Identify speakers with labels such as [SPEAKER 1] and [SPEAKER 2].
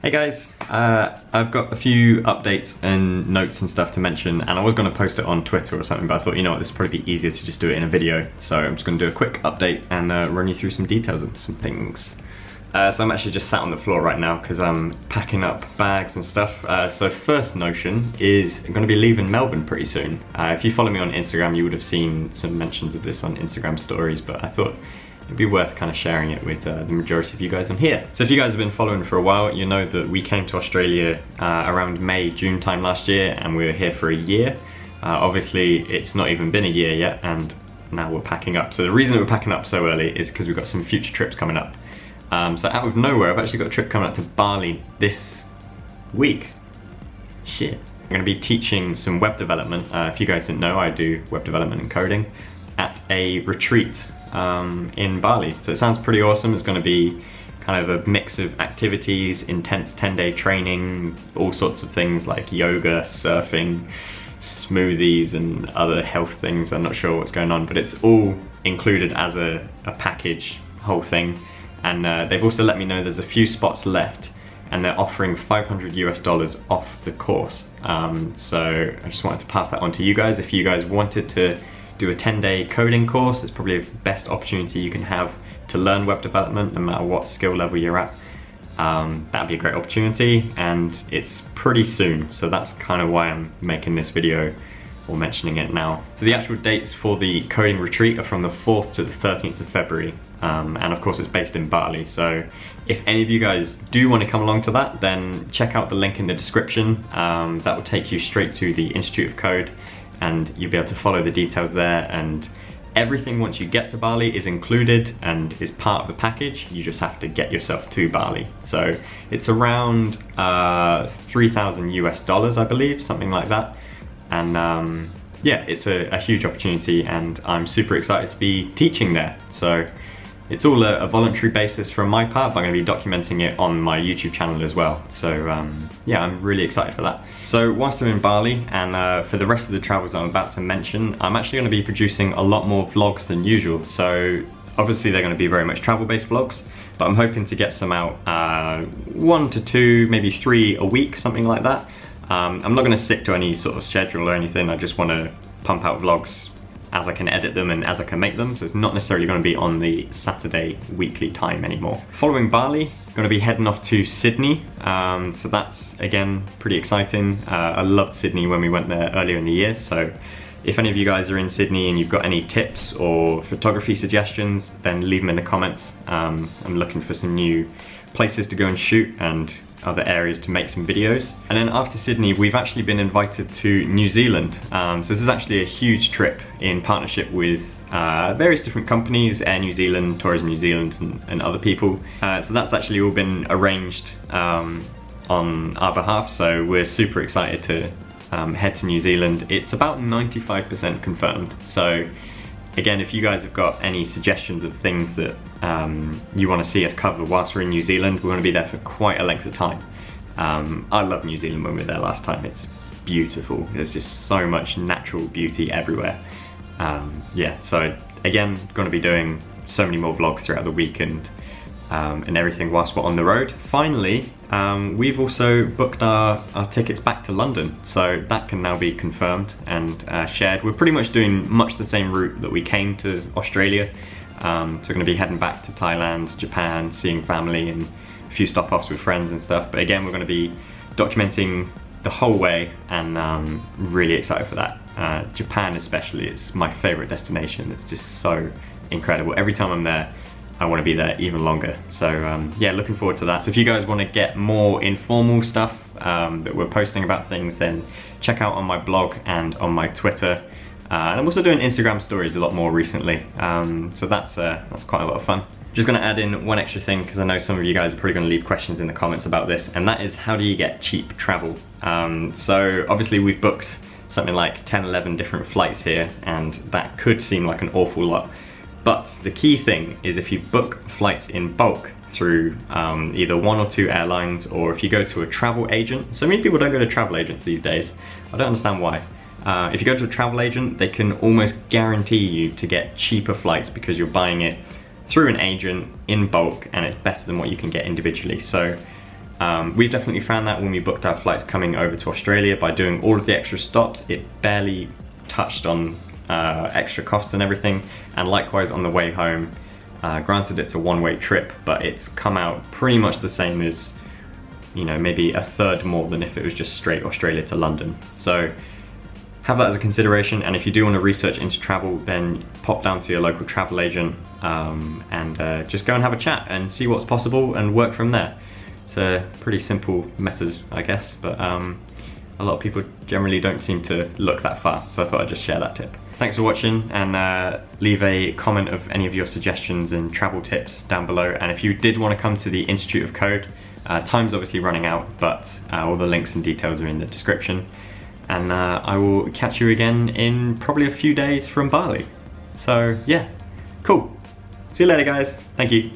[SPEAKER 1] Hey guys, I've got a few updates and notes and stuff to mention, and I was going to post it on Twitter or something, but I thought, you know what, this would probably be easier to just do it in a video. So I'm just going to do a quick update and run you through some details and some things. So I'm actually just sat on the floor right now because I'm packing up bags and stuff. So first notion is I'm going to be leaving Melbourne pretty soon. If you follow me on Instagram, you would have seen some mentions of this on Instagram stories, but I thought it'd be worth kind of sharing it with the majority of you guys on here. So if you guys have been following for a while, you know that we came to Australia around May, June time last year, and we were here for a year. Obviously, it's not even been a year yet, and now we're packing up. So the reason that we're packing up so early is because we've got some future trips coming up. So out of nowhere, I've actually got a trip coming up to Bali this week. Shit. I'm going to be teaching some web development. If you guys didn't know, I do web development and coding at a retreat in Bali. So it sounds pretty awesome. It's going to be kind of a mix of activities, intense 10-day training, all sorts of things like yoga, surfing, smoothies and other health things. I'm not sure what's going on, but it's all included as a package, whole thing. And they've also let me know there's a few spots left and they're offering $500 off the course. So I just wanted to pass that on to you guys. If you guys wanted to do a 10-day coding course, it's probably the best opportunity you can have to learn web development no matter what skill level you're at. That'd be a great opportunity, and it's pretty soon, so that's kind of why I'm making this video or mentioning it now. So the actual dates for the coding retreat are from the 4th to the 13th of February, and of course it's based in Bali. So if any of you guys do want to come along to that, then check out the link in the description. That will take you straight to the Institute of Code, and you'll be able to follow the details there, and everything once you get to Bali is included and is part of the package. You just have to get yourself to Bali. So it's around $3,000 I believe, something like that. And yeah, it's a huge opportunity, and I'm super excited to be teaching there. So it's all a voluntary basis from my part, but I'm going to be documenting it on my YouTube channel as well. So yeah, I'm really excited for that. So whilst I'm in Bali, and for the rest of the travels I'm about to mention, I'm actually going to be producing a lot more vlogs than usual. So obviously they're going to be very much travel-based vlogs, but I'm hoping to get some out 1 to 2, maybe 3 a week, something like that. I'm not going to stick to any sort of schedule or anything. I just want to pump out vlogs as I can edit them and as I can make them, so it's not necessarily going to be on the Saturday weekly time anymore. Following Bali, going to be heading off to Sydney, so that's again pretty exciting. I loved Sydney when we went there earlier in the year, so if any of you guys are in Sydney and you've got any tips or photography suggestions, then leave them in the comments. I'm looking for some new places to go and shoot and other areas to make some videos. And then after Sydney, we've actually been invited to New Zealand. So this is actually a huge trip in partnership with various different companies, Air New Zealand, Tourism New Zealand, and other people. So that's actually all been arranged on our behalf, so we're super excited to head to New Zealand. It's about 95% confirmed. So again, if you guys have got any suggestions of things that you want to see us cover whilst we're in New Zealand, we're going to be there for quite a length of time. I love New Zealand when we were there last time. It's beautiful. There's just so much natural beauty everywhere. Yeah, so again, going to be doing so many more vlogs throughout the week and everything whilst we're on the road. Finally, we've also booked our tickets back to London, so that can now be confirmed and shared. We're pretty much doing much the same route that we came to Australia. So we're going to be heading back to Thailand, Japan, seeing family and a few stop-offs with friends and stuff. But again, we're going to be documenting the whole way, and really excited for that. Japan especially is my favourite destination. It's just so incredible. Every time I'm there, I want to be there even longer. So yeah, looking forward to that. So if you guys want to get more informal stuff that we're posting about things, then check out on my blog and on my Twitter. And I'm also doing Instagram stories a lot more recently. So that's quite a lot of fun. Just going to add in one extra thing, because I know some of you guys are probably going to leave questions in the comments about this, and that is, how do you get cheap travel? So obviously we've booked something like 10-11 different flights here, and that could seem like an awful lot. But the key thing is, if you book flights in bulk through either 1 or 2 airlines, or if you go to a travel agent. So many people don't go to travel agents these days. I don't understand why. If you go to a travel agent, they can almost guarantee you to get cheaper flights because you're buying it through an agent in bulk, and it's better than what you can get individually. So We've definitely found that when we booked our flights coming over to Australia, by doing all of the extra stops, it barely touched on extra costs and everything. And likewise on the way home, granted it's a one-way trip, but it's come out pretty much the same as, you know, maybe a third more than if it was just straight Australia to London. So have that as a consideration, and if you do want to research into travel, then pop down to your local travel agent and just go and have a chat and see what's possible and work from there. It's a pretty simple method, I guess, but a lot of people generally don't seem to look that far, so I thought I'd just share that tip. Thanks for watching, and leave a comment of any of your suggestions and travel tips down below. And if you did want to come to the Institute of Code, time's obviously running out, but all the links and details are in the description. And I will catch you again in probably a few days from Bali. So yeah, cool. See you later, guys. Thank you.